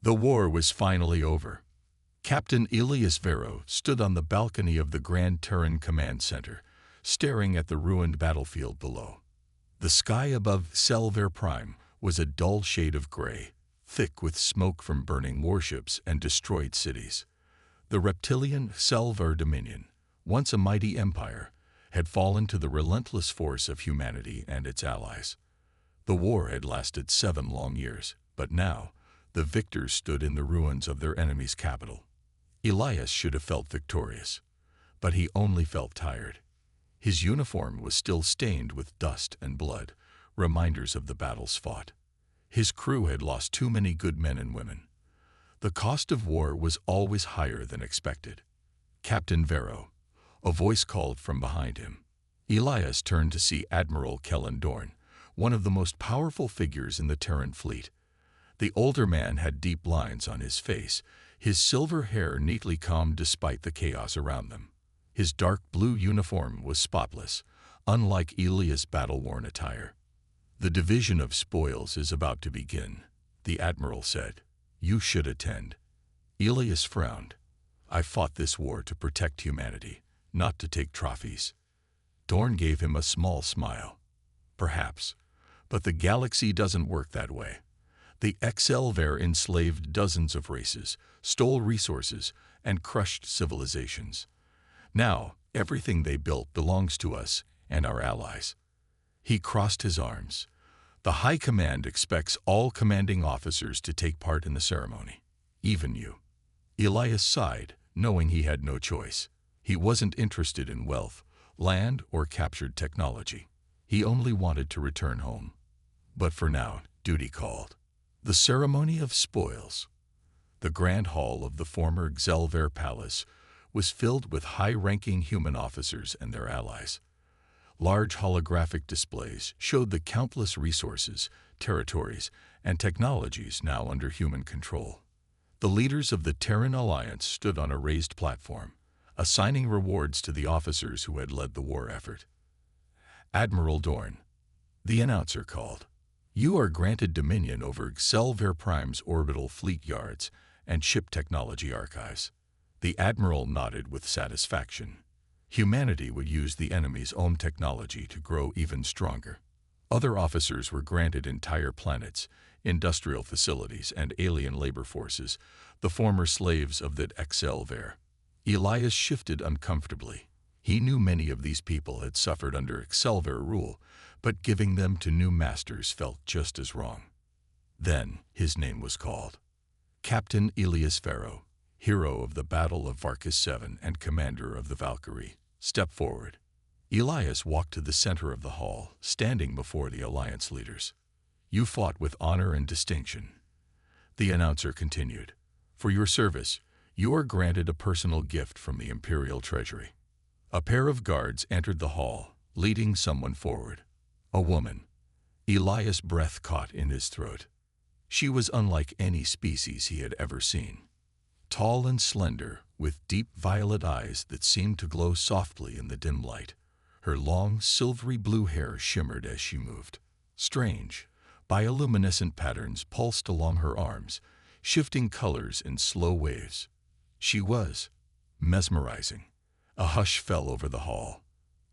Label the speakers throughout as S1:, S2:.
S1: The war was finally over. Captain Elias Vero stood on the balcony of the Grand Terran Command Center, staring at the ruined battlefield below. The sky above Selver Prime was a dull shade of gray, thick with smoke from burning warships and destroyed cities. The reptilian Selver Dominion, once a mighty empire, had fallen to the relentless force of humanity and its allies. The war had lasted 7 long years, but now the victors stood in the ruins of their enemy's capital. Elias should have felt victorious, but he only felt tired. His uniform was still stained with dust and blood, reminders of the battles fought. His crew had lost too many good men and women. The cost of war was always higher than expected. Captain Vero, a voice called from behind him. Elias turned to see Admiral Kellen Dorn, one of the most powerful figures in the Terran fleet. The older man had deep lines on his face, his silver hair neatly combed despite the chaos around them. His dark blue uniform was spotless, unlike Elias' battle-worn attire. "The division of spoils is about to begin," the admiral said. "You should attend." Elias frowned. "I fought this war to protect humanity, not to take trophies." Dorn gave him a small smile. "Perhaps, but the galaxy doesn't work that way. The Excelver enslaved dozens of races, stole resources, and crushed civilizations. Now, everything they built belongs to us and our allies." He crossed his arms. "The High Command expects all commanding officers to take part in the ceremony, even you." Elias sighed, knowing he had no choice. He wasn't interested in wealth, land, or captured technology. He only wanted to return home. But for now, duty called. The ceremony of spoils. The grand hall of the former Xelver Palace was filled with high-ranking human officers and their allies. Large holographic displays showed the countless resources, territories, and technologies now under human control. The leaders of the Terran Alliance stood on a raised platform, assigning rewards to the officers who had led the war effort. "Admiral Dorn," the announcer called, "you are granted dominion over Xelver Prime's orbital fleet yards and ship technology archives." The admiral nodded with satisfaction. Humanity would use the enemy's own technology to grow even stronger. Other officers were granted entire planets, industrial facilities, and alien labor forces, the former slaves of the Excelver. Elias shifted uncomfortably. He knew many of these people had suffered under Excelver rule, but giving them to new masters felt just as wrong. Then his name was called. Captain Elias Vero, hero of the Battle of Varkas 7 and commander of the Valkyrie, stepped forward. Elias walked to the center of the hall, standing before the Alliance leaders. "You fought with honor and distinction." The announcer continued. "For your service, you are granted a personal gift from the Imperial Treasury." A pair of guards entered the hall, leading someone forward. A woman. Elias' breath caught in his throat. She was unlike any species he had ever seen. Tall and slender, with deep violet eyes that seemed to glow softly in the dim light. Her long, silvery blue hair shimmered as she moved. Strange, bioluminescent patterns pulsed along her arms, shifting colors in slow waves. She was mesmerizing. A hush fell over the hall.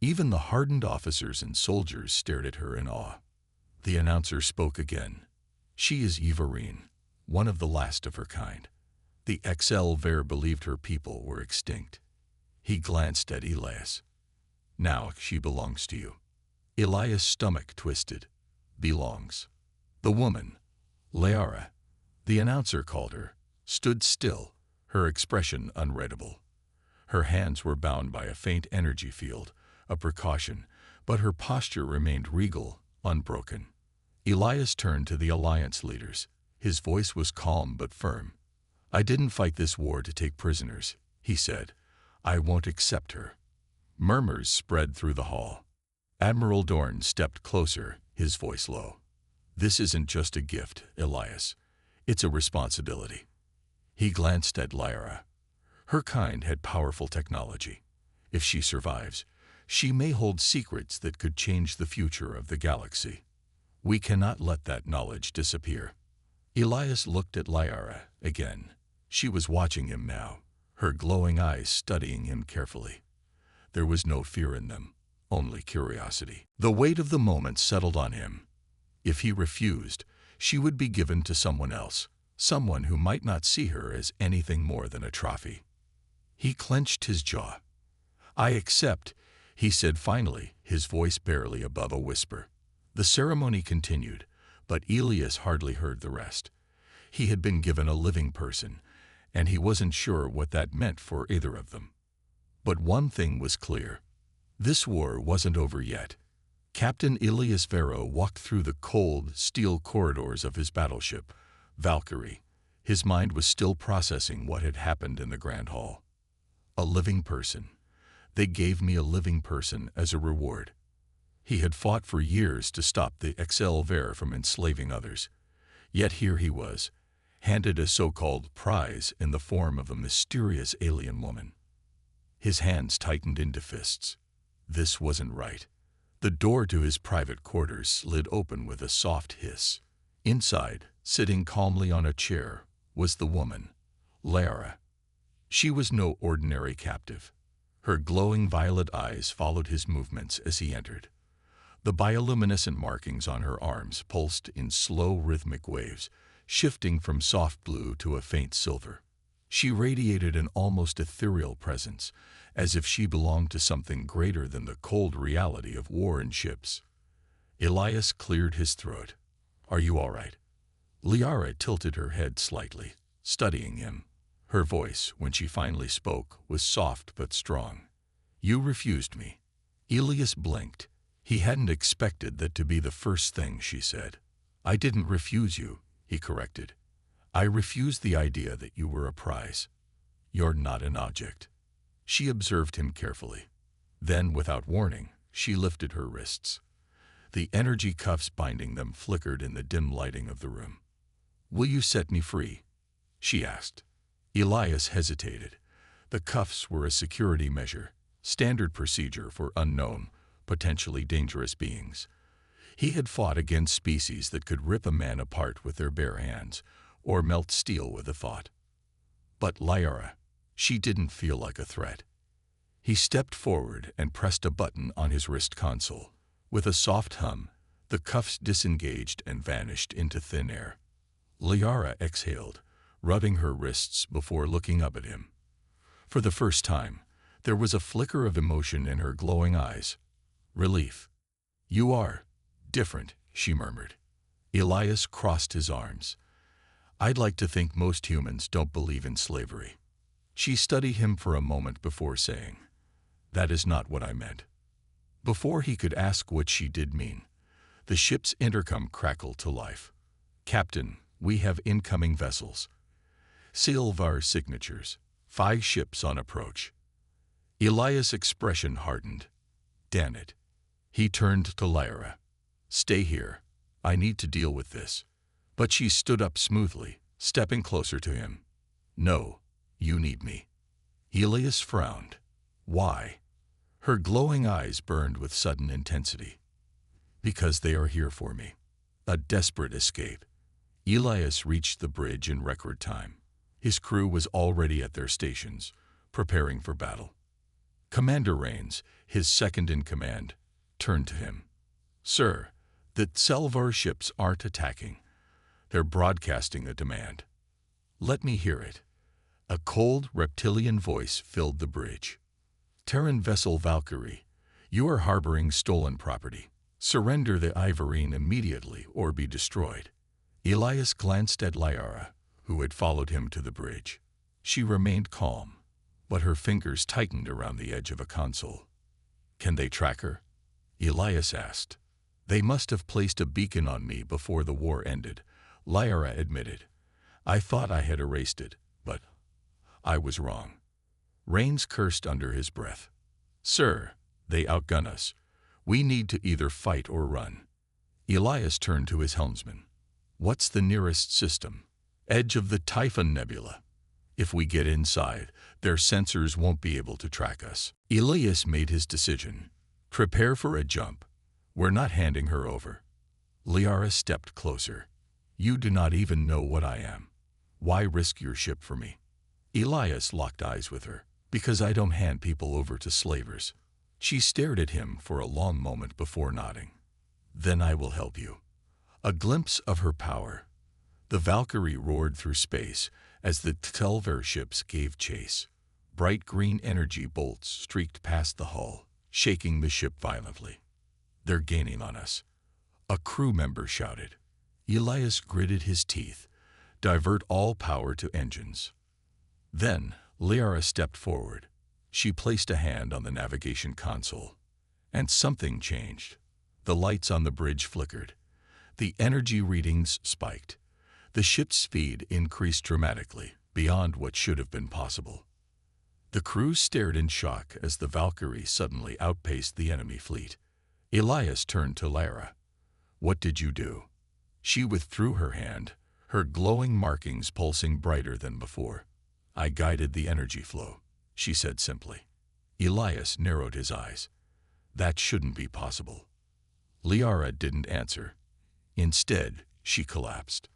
S1: Even the hardened officers and soldiers stared at her in awe. The announcer spoke again. "She is Yvarine, one of the last of her kind. The Excelver believed her people were extinct." He glanced at Elias. "Now she belongs to you." Elias' stomach twisted. "Belongs." The woman, Layara, the announcer called her, stood still, her expression unreadable. Her hands were bound by a faint energy field, a precaution, but her posture remained regal, unbroken. Elias turned to the Alliance leaders. His voice was calm but firm. "I didn't fight this war to take prisoners," he said. "I won't accept her." Murmurs spread through the hall. Admiral Dorn stepped closer, his voice low. "This isn't just a gift, Elias. It's a responsibility." He glanced at Lyra. Her kind had powerful technology. If she survives, she may hold secrets that could change the future of the galaxy. We cannot let that knowledge disappear. Elias looked at Lyra again. She was watching him now, her glowing eyes studying him carefully. There was no fear in them, only curiosity. The weight of the moment settled on him. If he refused, she would be given to someone else, someone who might not see her as anything more than a trophy. He clenched his jaw. "I accept," he said finally, his voice barely above a whisper. The ceremony continued, but Elias hardly heard the rest. He had been given a living person, and he wasn't sure what that meant for either of them. But one thing was clear. This war wasn't over yet. Captain Elias Vero walked through the cold, steel corridors of his battleship, Valkyrie. His mind was still processing what had happened in the Grand Hall. A living person. They gave me a living person as a reward. He had fought for years to stop the HFY from enslaving others. Yet here he was, handed a so-called prize in the form of a mysterious alien woman. His hands tightened into fists. This wasn't right. The door to his private quarters slid open with a soft hiss. Inside, sitting calmly on a chair, was the woman, Lyra. She was no ordinary captive. Her glowing violet eyes followed his movements as he entered. The bioluminescent markings on her arms pulsed in slow rhythmic waves, shifting from soft blue to a faint silver. She radiated an almost ethereal presence, as if she belonged to something greater than the cold reality of war and ships. Elias cleared his throat. "Are you all right?" Lyra tilted her head slightly, studying him. Her voice, when she finally spoke, was soft but strong. "You refused me." Elias blinked. He hadn't expected that to be the first thing she said. "I didn't refuse you," he corrected. "I refused the idea that you were a prize. You're not an object." She observed him carefully. Then, without warning, she lifted her wrists. The energy cuffs binding them flickered in the dim lighting of the room. "Will you set me free?" she asked. Elias hesitated. The cuffs were a security measure, standard procedure for unknown, potentially dangerous beings. He had fought against species that could rip a man apart with their bare hands, or melt steel with a thought. But Lyra, she didn't feel like a threat. He stepped forward and pressed a button on his wrist console. With a soft hum, the cuffs disengaged and vanished into thin air. Lyra exhaled, rubbing her wrists before looking up at him. For the first time, there was a flicker of emotion in her glowing eyes. Relief. "You are different," she murmured. Elias crossed his arms. "I'd like to think most humans don't believe in slavery." She studied him for a moment before saying, "That is not what I meant." Before he could ask what she did mean, the ship's intercom crackled to life. "Captain, we have incoming vessels. Silvar signatures. 5 ships on approach." Elias' expression hardened. "Damn it." He turned to Lyra. "Stay here. I need to deal with this." But she stood up smoothly, stepping closer to him. "No, you need me." Elias frowned. "Why?" Her glowing eyes burned with sudden intensity. "Because they are here for me. A desperate escape." Elias reached the bridge in record time. His crew was already at their stations, preparing for battle. Commander Rains, his second in command, turned to him. "Sir, the Silvar ships aren't attacking. They're broadcasting a demand." "Let me hear it." A cold, reptilian voice filled the bridge. "Terran vessel Valkyrie, you are harboring stolen property. Surrender the Ivorine immediately or be destroyed." Elias glanced at Lyra, who had followed him to the bridge. She remained calm, but her fingers tightened around the edge of a console. "Can they track her?" Elias asked. "They must have placed a beacon on me before the war ended," Lyra admitted. "I thought I had erased it, but I was wrong." Rains cursed under his breath. "Sir, they outgun us. We need to either fight or run." Elias turned to his helmsman. "What's the nearest system?" "Edge of the Typhon Nebula. If we get inside, their sensors won't be able to track us." Elias made his decision. "Prepare for a jump. We're not handing her over." Lyra stepped closer. You do not even know what I am. Why risk your ship for me? Elias locked eyes with her. Because I don't hand people over to slavers. She stared at him for a long moment before nodding. Then I will help you. A glimpse of her power. The Valkyrie roared through space as the Telver ships gave chase. Bright green energy bolts streaked past the hull, shaking the ship violently. They're gaining on us. A crew member shouted. Elias gritted his teeth. Divert all power to engines. Then, Liara stepped forward. She placed a hand on the navigation console. And something changed. The lights on the bridge flickered. The energy readings spiked. The ship's speed increased dramatically, beyond what should have been possible. The crew stared in shock as the Valkyrie suddenly outpaced the enemy fleet. Elias turned to Lara. What did you do? She withdrew her hand, her glowing markings pulsing brighter than before. I guided the energy flow, she said simply. Elias narrowed his eyes. That shouldn't be possible. Liara didn't answer. Instead, she collapsed.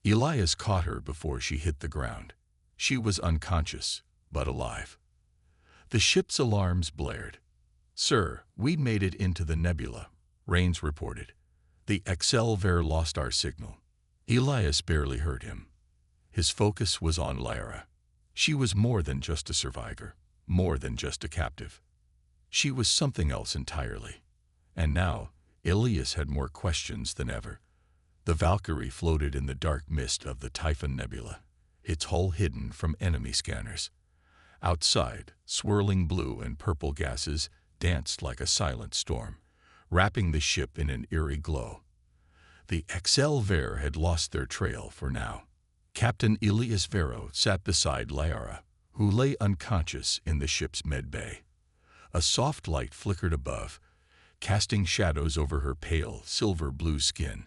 S1: Elias caught her before she hit the ground. She was unconscious, but alive. The ship's alarms blared. Sir, we made it into the nebula, Rains reported. The HFY lost our signal. Elias barely heard him. His focus was on Lyra. She was more than just a survivor, more than just a captive. She was something else entirely. And now, Elias had more questions than ever. The Valkyrie floated in the dark mist of the Typhon Nebula, its hull hidden from enemy scanners. Outside, swirling blue and purple gases danced like a silent storm, wrapping the ship in an eerie glow. The HFY had lost their trail for now. Captain Elias Vero sat beside Lyra, who lay unconscious in the ship's med bay. A soft light flickered above, casting shadows over her pale, silver-blue skin.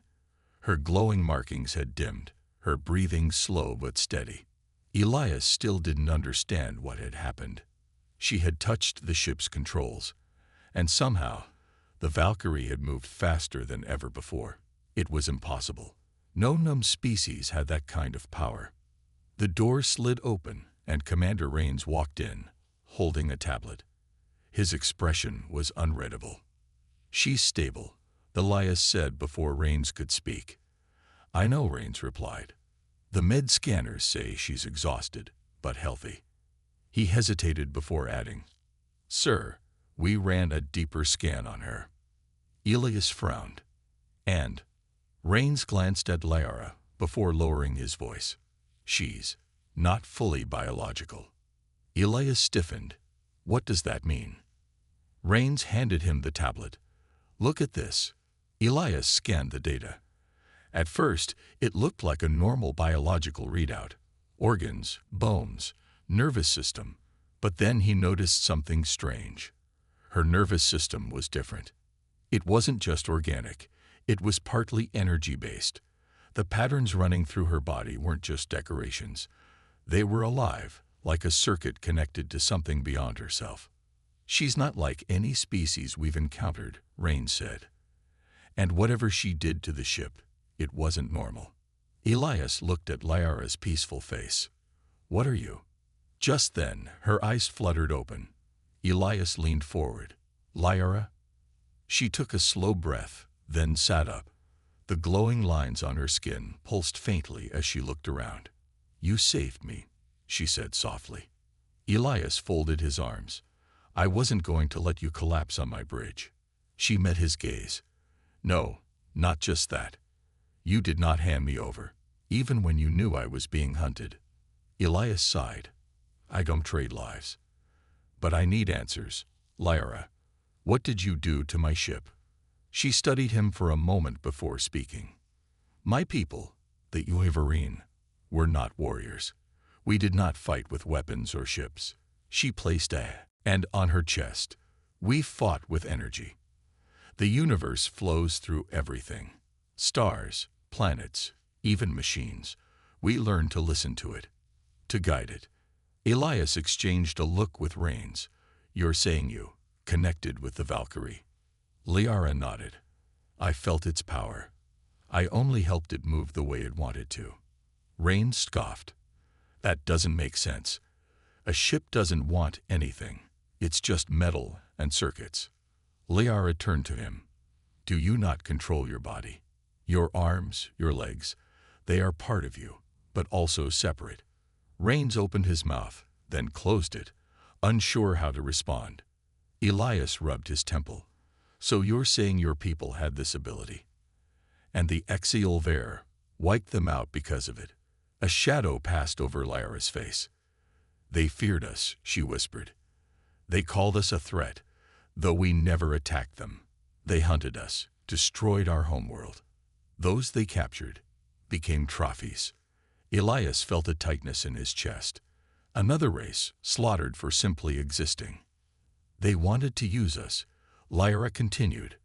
S1: Her glowing markings had dimmed, her breathing slow but steady. Elias still didn't understand what had happened. She had touched the ship's controls, and somehow, the Valkyrie had moved faster than ever before. It was impossible. No known species had that kind of power. The door slid open, and Commander Rains walked in, holding a tablet. His expression was unreadable. She's stable, Elias said before Rains could speak. I know, Rains replied. The med scanners say she's exhausted, but healthy. He hesitated before adding, Sir, we ran a deeper scan on her. Elias frowned. And Rains glanced at Lyra before lowering his voice. She's not fully biological. Elias stiffened. What does that mean? Rains handed him the tablet. Look at this. Elias scanned the data. At first, it looked like a normal biological readout. Organs, bones, nervous system. But then he noticed something strange. Her nervous system was different. It wasn't just organic. It was partly energy-based. The patterns running through her body weren't just decorations. They were alive, like a circuit connected to something beyond herself. She's not like any species we've encountered, Rains said. And whatever she did to the ship, it wasn't normal. Elias looked at Lyra's peaceful face. What are you? Just then, her eyes fluttered open. Elias leaned forward. Lyra? She took a slow breath, then sat up. The glowing lines on her skin pulsed faintly as she looked around. You saved me, she said softly. Elias folded his arms. I wasn't going to let you collapse on my bridge. She met his gaze. No, not just that. You did not hand me over, even when you knew I was being hunted. Elias sighed. I don't trade lives. But I need answers. Lyra, what did you do to my ship? She studied him for a moment before speaking. My people, the Uivarine, were not warriors. We did not fight with weapons or ships. She placed a hand on her chest. We fought with energy. The universe flows through everything. Stars, planets, even machines. We learned to listen to it, to guide it. Elias exchanged a look with Rains. You're saying you connected with the Valkyrie. Liara nodded. I felt its power. I only helped it move the way it wanted to. Rain scoffed. That doesn't make sense. A ship doesn't want anything. It's just metal and circuits. Liara turned to him. Do you not control your body? Your arms, your legs, they are part of you, but also separate. Rains opened his mouth, then closed it, unsure how to respond. Elias rubbed his temple. So you're saying your people had this ability? And the HFY wiped them out because of it. A shadow passed over Liara's face. They feared us, she whispered. They called us a threat, though we never attacked them. They hunted us, destroyed our homeworld. Those they captured became trophies. Elias felt a tightness in his chest. Another race, slaughtered for simply existing. They wanted to use us, Liara continued,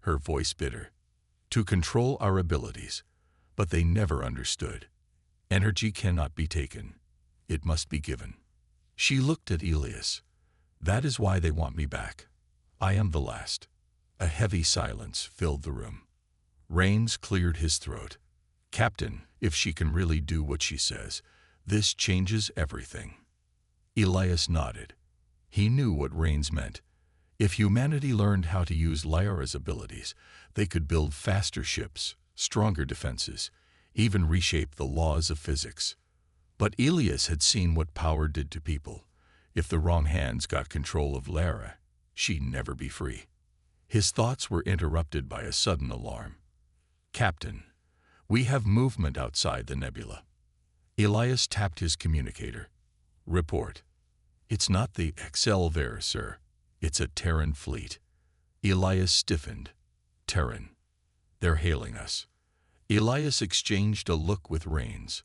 S1: her voice bitter, to control our abilities, but they never understood. Energy cannot be taken. It must be given. She looked at Elias. That is why they want me back. I am the last. A heavy silence filled the room. Rains cleared his throat. Captain, if she can really do what she says, this changes everything. Elias nodded. He knew what Rains meant. If humanity learned how to use Liara's abilities, they could build faster ships, stronger defenses, even reshape the laws of physics. But Elias had seen what power did to people. If the wrong hands got control of Liara, she'd never be free. His thoughts were interrupted by a sudden alarm. Captain, we have movement outside the nebula. Elias tapped his communicator. Report. It's not the HFY, sir. It's a Terran fleet. Elias stiffened. Terran. They're hailing us. Elias exchanged a look with Rains.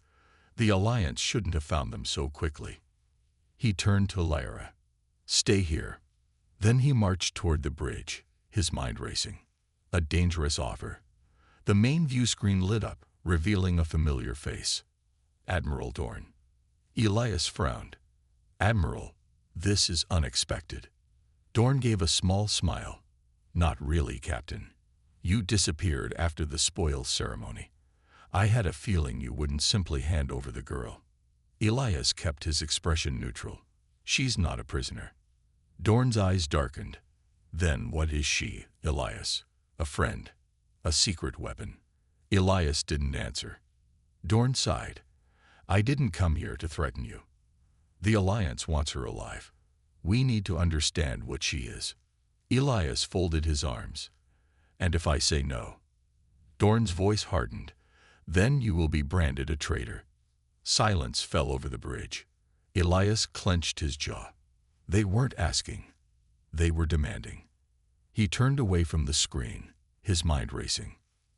S1: The Alliance shouldn't have found them so quickly. He turned to Liara. Stay here. Then he marched toward the bridge, his mind racing. A dangerous offer. The main view screen lit up, revealing a familiar face. Admiral Dorn. Elias frowned. Admiral, this is unexpected. Dorn gave a small smile. Not really, Captain. You disappeared after the spoils ceremony. I had a feeling you wouldn't simply hand over the girl. Elias kept his expression neutral. She's not a prisoner. Dorn's eyes darkened. Then what is she, Elias? A friend? A secret weapon? Elias didn't answer. Dorn sighed. I didn't come here to threaten you. The Alliance wants her alive. We need to understand what she is. Elias folded his arms. And if I say no? Dorn's voice hardened. Then you will be branded a traitor. Silence fell over the bridge. Elias clenched his jaw. They weren't asking. They were demanding. He turned away from the screen, his mind racing.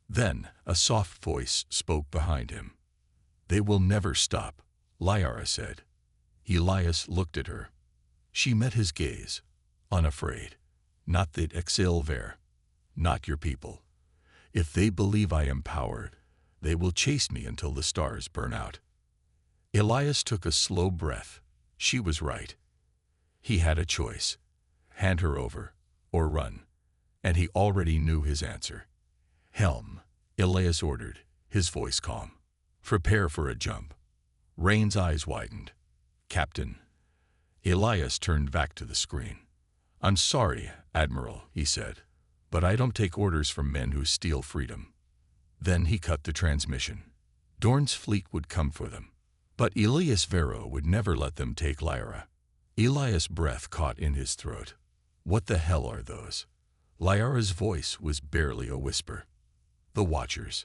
S1: Then a soft voice spoke behind him. They will never stop, Liara said. Elias looked at her. She met his gaze, unafraid. Not the HFY, not your people. If they believe I am powered, they will chase me until the stars burn out. Elias took a slow breath. She was right. He had a choice. Hand her over, or run. And he already knew his answer. Helm, Elias ordered, his voice calm. Prepare for a jump. Rain's eyes widened. Captain. Elias turned back to the screen. I'm sorry, Admiral, he said, but I don't take orders from men who steal freedom. Then he cut the transmission. Dorn's fleet would come for them. But Elias Vero would never let them take Liara. Elias' breath caught in his throat. What the hell are those? Liara's voice was barely a whisper. The Watchers.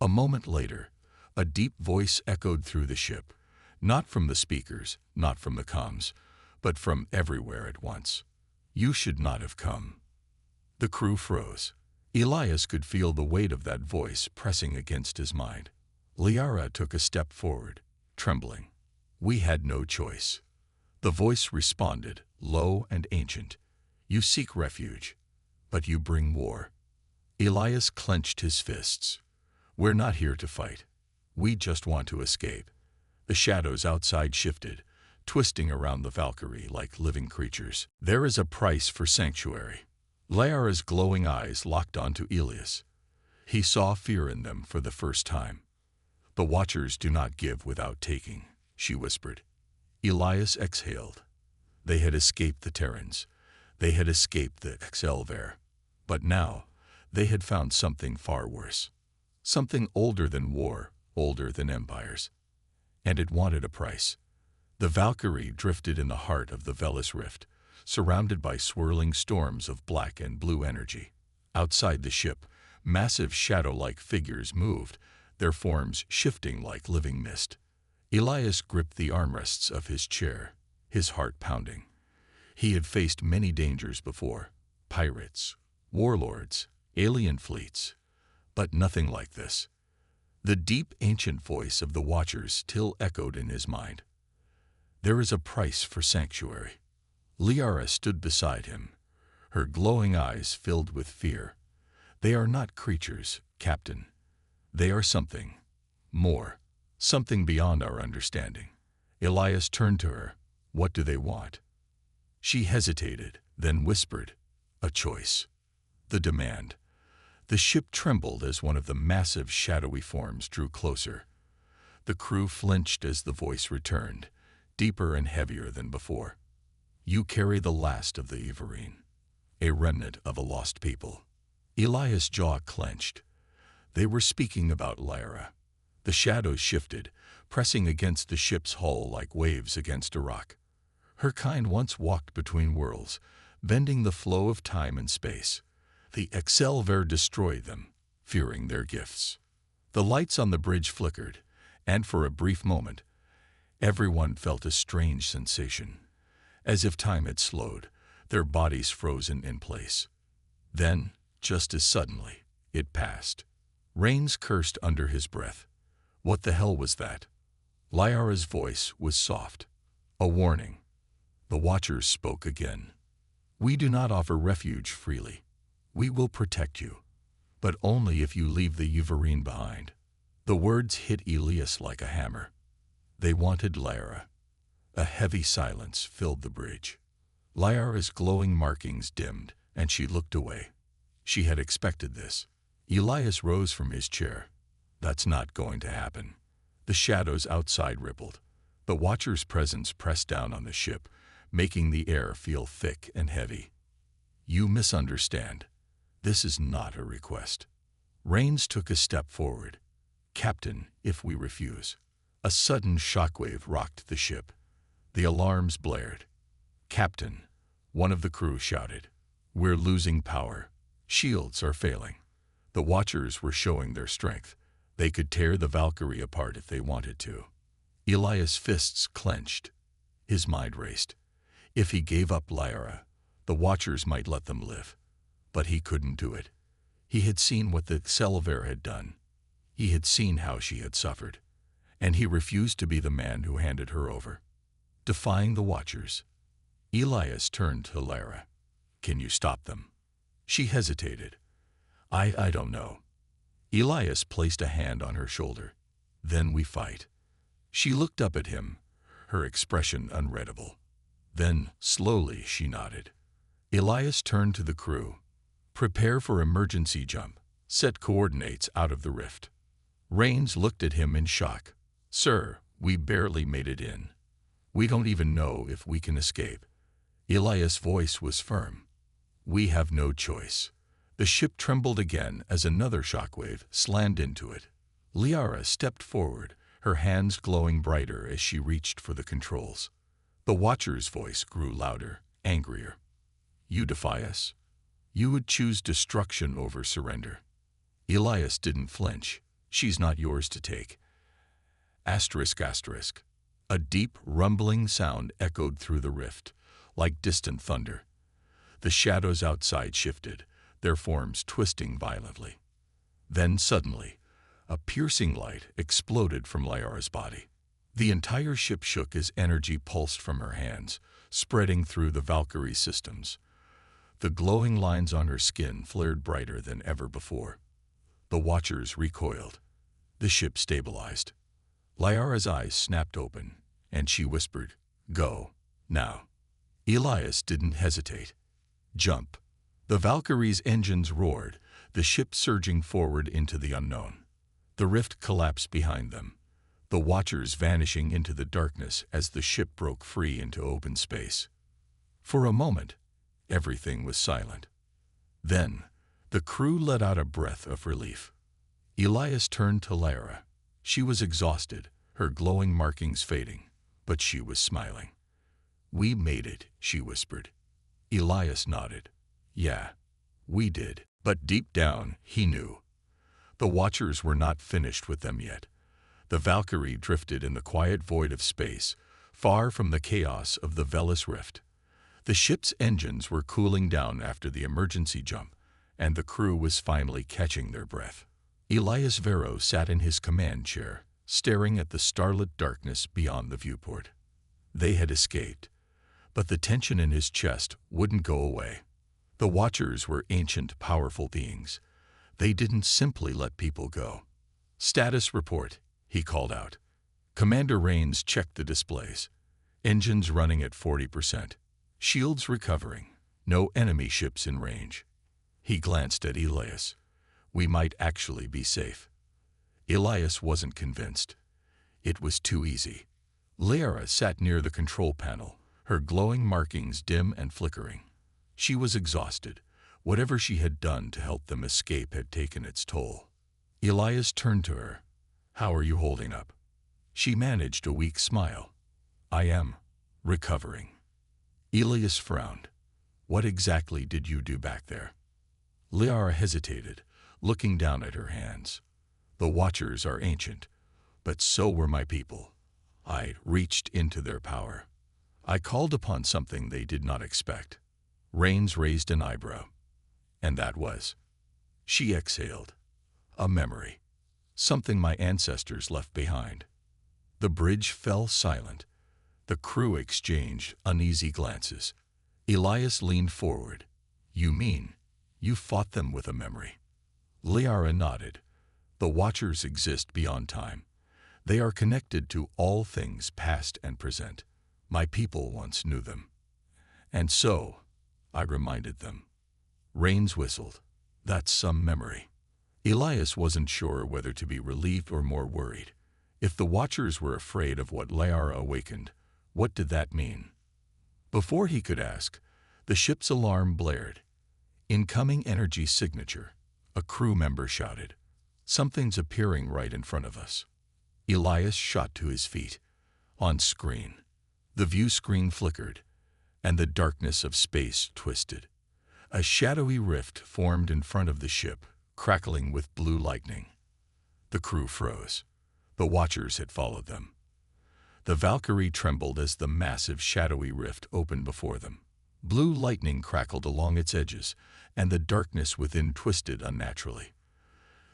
S1: A moment later, a deep voice echoed through the ship, not from the speakers, not from the comms, but from everywhere at once. You should not have come. The crew froze. Elias could feel the weight of that voice pressing against his mind. Liara took a step forward, trembling. We had no choice. The voice responded, low and ancient. You seek refuge, but you bring war. Elias clenched his fists. We're not here to fight. We just want to escape. The shadows outside shifted, twisting around the Valkyrie like living creatures. There is a price for sanctuary. Liara's glowing eyes locked onto Elias. He saw fear in them for the first time. "The Watchers do not give without taking," she whispered. Elias exhaled. They had escaped the Terrans. They had escaped the HFY. But now, they had found something far worse. Something older than war, older than empires. And it wanted a price. The Valkyrie drifted in the heart of the Velis Rift, surrounded by swirling storms of black and blue energy. Outside the ship, massive shadow-like figures moved, their forms shifting like living mist. Elias gripped the armrests of his chair, his heart pounding. He had faced many dangers before: pirates, warlords, alien fleets, but nothing like this. The deep, ancient voice of the Watchers still echoed in his mind. "There is a price for sanctuary." Liara stood beside him, her glowing eyes filled with fear. "They are not creatures, Captain. They are something more, something beyond our understanding." Elias turned to her. "What do they want?" She hesitated, then whispered, "A choice." The demand. The ship trembled as one of the massive shadowy forms drew closer. The crew flinched as the voice returned, deeper and heavier than before. "You carry the last of the Everine, a remnant of a lost people." Elias' jaw clenched. They were speaking about Lyra. The shadows shifted, pressing against the ship's hull like waves against a rock. Her kind once walked between worlds, bending the flow of time and space. The HFY destroyed them, fearing their gifts. The lights on the bridge flickered, and for a brief moment, everyone felt a strange sensation, as if time had slowed, their bodies frozen in place. Then, just as suddenly, it passed. Rains cursed under his breath. What the hell was that? Lyra's voice was soft. A warning. The Watchers spoke again. "We do not offer refuge freely. We will protect you, but only if you leave the Everine behind." The words hit Elias like a hammer. They wanted Lyra. A heavy silence filled the bridge. Lyra's glowing markings dimmed, and she looked away. She had expected this. Elias rose from his chair. "That's not going to happen." The shadows outside rippled. The Watcher's presence pressed down on the ship, making the air feel thick and heavy. "You misunderstand. This is not a request." Rains took a step forward. "Captain, if we refuse." A sudden shockwave rocked the ship. The alarms blared. "Captain," one of the crew shouted, "we're losing power. Shields are failing." The Watchers were showing their strength. They could tear the Valkyrie apart if they wanted to. Elias' fists clenched. His mind raced. If he gave up Lyra, the Watchers might let them live. But he couldn't do it. He had seen what the HFY had done. He had seen how she had suffered. And he refused to be the man who handed her over. Defying the Watchers. Elias turned to Lyra. "Can you stop them?" She hesitated. I don't know." Elias placed a hand on her shoulder. "Then we fight." She looked up at him, her expression unreadable. Then, slowly, she nodded. Elias turned to the crew. "Prepare for emergency jump. Set coordinates out of the rift." Rains looked at him in shock. "Sir, we barely made it in. We don't even know if we can escape." Elias' voice was firm. "We have no choice." The ship trembled again as another shockwave slammed into it. Lyra stepped forward, her hands glowing brighter as she reached for the controls. The Watcher's voice grew louder, angrier. "You defy us? You would choose destruction over surrender." Elias didn't flinch. "She's not yours to take." Asterisk, asterisk. A deep, rumbling sound echoed through the rift, like distant thunder. The shadows outside shifted, their forms twisting violently. Then suddenly, a piercing light exploded from Lyra's body. The entire ship shook as energy pulsed from her hands, spreading through the Valkyrie systems. The glowing lines on her skin flared brighter than ever before. The Watchers recoiled. The ship stabilized. Lyra's eyes snapped open, and she whispered, "Go, now." Elias didn't hesitate. "Jump." The Valkyrie's engines roared, the ship surging forward into the unknown. The rift collapsed behind them, the watchers vanishing into the darkness as the ship broke free into open space. For a moment, everything was silent. Then, the crew let out a breath of relief. Elias turned to Lara. She was exhausted, her glowing markings fading, but she was smiling. "We made it," she whispered. Elias nodded. "Yeah, we did." But deep down, he knew. The Watchers were not finished with them yet. The Valkyrie drifted in the quiet void of space, far from the chaos of the Veles Rift. The ship's engines were cooling down after the emergency jump, and the crew was finally catching their breath. Elias Vero sat in his command chair, staring at the starlit darkness beyond the viewport. They had escaped, but the tension in his chest wouldn't go away. The Watchers were ancient, powerful beings. They didn't simply let people go. "Status report," he called out. Commander Rains checked the displays. Engines running at 40%. Shields recovering. No enemy ships in range. He glanced at Elias. "We might actually be safe." Elias wasn't convinced. It was too easy. Lara sat near the control panel, her glowing markings dim and flickering. She was exhausted. Whatever she had done to help them escape had taken its toll. Elias turned to her. "How are you holding up?" She managed a weak smile. "I am recovering." Elias frowned. "What exactly did you do back there?" Lara hesitated, looking down at her hands. "The Watchers are ancient, but so were my people. I reached into their power. I called upon something they did not expect." Rains raised an eyebrow. "And that was?" She exhaled. "A memory. Something my ancestors left behind." The bridge fell silent. The crew exchanged uneasy glances. Elias leaned forward. "You mean you fought them with a memory?" Lara nodded. "The Watchers exist beyond time. They are connected to all things past and present. My people once knew them. And so, I reminded them." Rains whistled. "That's some memory." Elias wasn't sure whether to be relieved or more worried. If the Watchers were afraid of what Lara awakened, what did that mean? Before he could ask, the ship's alarm blared. "Incoming energy signature," a crew member shouted. "Something's appearing right in front of us." Elias shot to his feet. On screen, the view screen flickered, and the darkness of space twisted. A shadowy rift formed in front of the ship, crackling with blue lightning. The crew froze. The Watchers had followed them. The Valkyrie trembled as the massive shadowy rift opened before them. Blue lightning crackled along its edges, and the darkness within twisted unnaturally.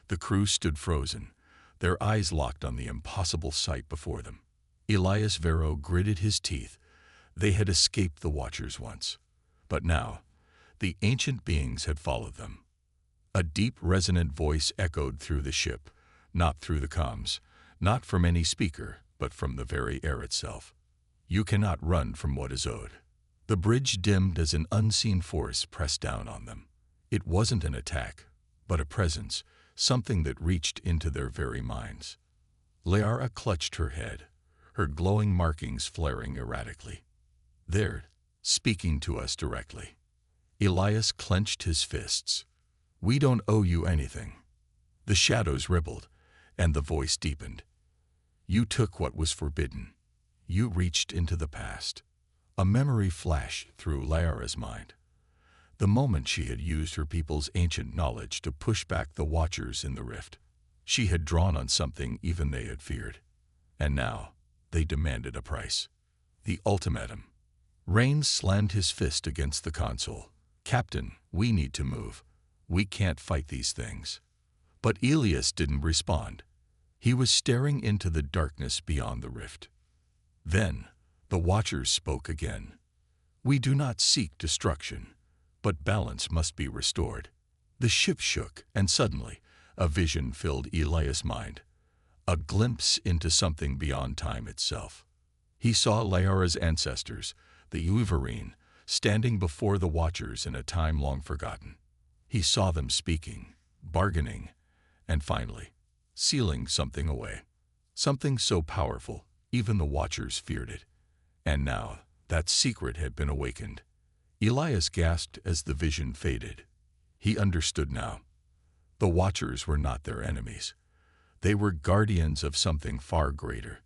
S1: The crew stood frozen, their eyes locked on the impossible sight before them. Elias Vero gritted his teeth. They had escaped the Watchers once, but now the ancient beings had followed them. A deep, resonant voice echoed through the ship, not through the comms, not from any speaker, but from the very air itself. "You cannot run from what is owed." The bridge dimmed as an unseen force pressed down on them. It wasn't an attack, but a presence, something that reached into their very minds. Lara clutched her head, her glowing markings flaring erratically. "They're speaking to us directly." Elias clenched his fists. "We don't owe you anything." The shadows rippled, and the voice deepened. "You took what was forbidden. You reached into the past." A memory flashed through Lara's mind. The moment she had used her people's ancient knowledge to push back the Watchers in the rift. She had drawn on something even they had feared. And now, they demanded a price. The ultimatum. Rains slammed his fist against the console. "Captain, we need to move. We can't fight these things." But Elias didn't respond. He was staring into the darkness beyond the rift. Then, the Watchers spoke again. "We do not seek destruction, but balance must be restored." The ship shook, and suddenly, a vision filled Elias' mind. A glimpse into something beyond time itself. He saw Lara's ancestors, the Uverine, standing before the Watchers in a time long forgotten. He saw them speaking, bargaining, and finally, sealing something away. Something so powerful, even the Watchers feared it. And now, that secret had been awakened. Elias gasped as the vision faded. He understood now. The Watchers were not their enemies. They were guardians of something far greater.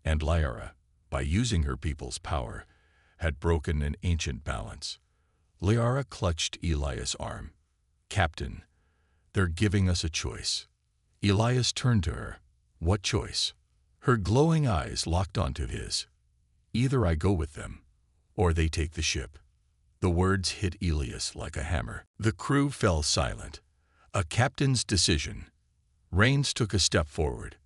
S1: And Lyra, by using her people's power, had broken an ancient balance. Lyra clutched Elias' arm. "Captain, they're giving us a choice." Elias turned to her. "What choice?" Her glowing eyes locked onto his. "Either I go with them, or they take the ship." The words hit Elias like a hammer. The crew fell silent. A captain's decision. Rains took a step forward.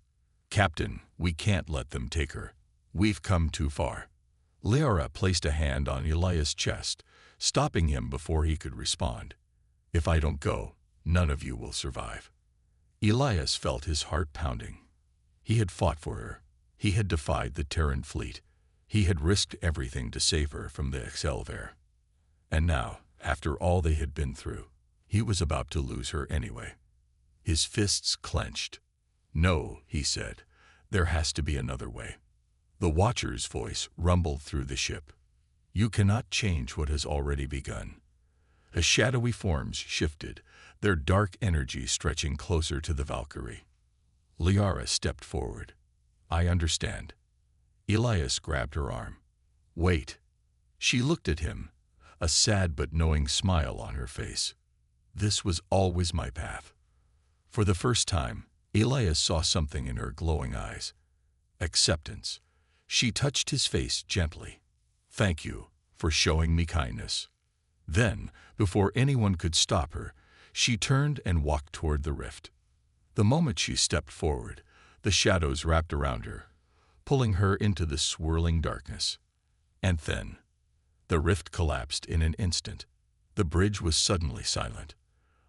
S1: "Captain, we can't let them take her. We've come too far." Lyra placed a hand on Elias' chest, stopping him before he could respond. "If I don't go, none of you will survive." Elias felt his heart pounding. He had fought for her. He had defied the Terran fleet. He had risked everything to save her from the Excelver. And now, after all they had been through, he was about to lose her anyway. His fists clenched. "No," he said, "there has to be another way." The Watcher's voice rumbled through the ship. "You cannot change what has already begun." The shadowy forms shifted, their dark energy stretching closer to the Valkyrie. Lyra stepped forward. "I understand." Elias grabbed her arm. "Wait." She looked at him, a sad but knowing smile on her face. "This was always my path." For the first time, Elias saw something in her glowing eyes. Acceptance. She touched his face gently. "Thank you for showing me kindness." Then, before anyone could stop her, she turned and walked toward the rift. The moment she stepped forward, the shadows wrapped around her, pulling her into the swirling darkness. And then, the rift collapsed in an instant. The bridge was suddenly silent.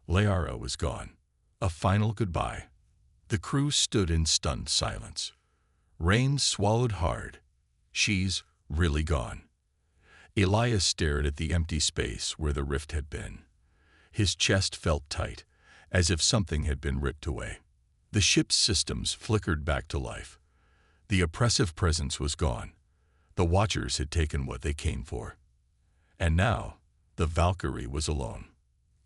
S1: Lyra was gone. A final goodbye. The crew stood in stunned silence. Rain swallowed hard. "She's really gone." Elias stared at the empty space where the rift had been. His chest felt tight, as if something had been ripped away. The ship's systems flickered back to life. The oppressive presence was gone. The Watchers had taken what they came for. And now, the Valkyrie was alone.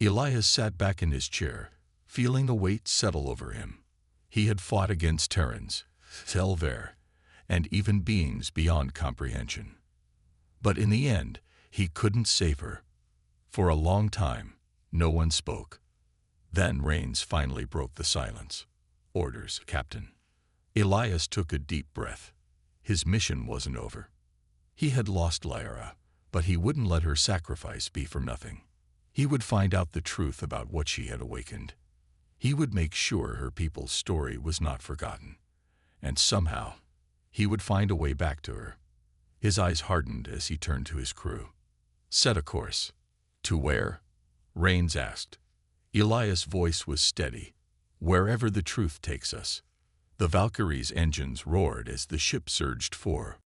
S1: Elias sat back in his chair, feeling the weight settle over him. He had fought against Terrans, Selver, and even beings beyond comprehension. But in the end, he couldn't save her. For a long time, no one spoke. Then Rains finally broke the silence. "Orders, Captain." Elias took a deep breath. His mission wasn't over. He had lost Lyra, but he wouldn't let her sacrifice be for nothing. He would find out the truth about what she had awakened. He would make sure her people's story was not forgotten. And somehow, he would find a way back to her. His eyes hardened as he turned to his crew. "Set a course." "To where?" Rains asked. Elias' voice was steady. "Wherever the truth takes us." The Valkyrie's engines roared as the ship surged forward.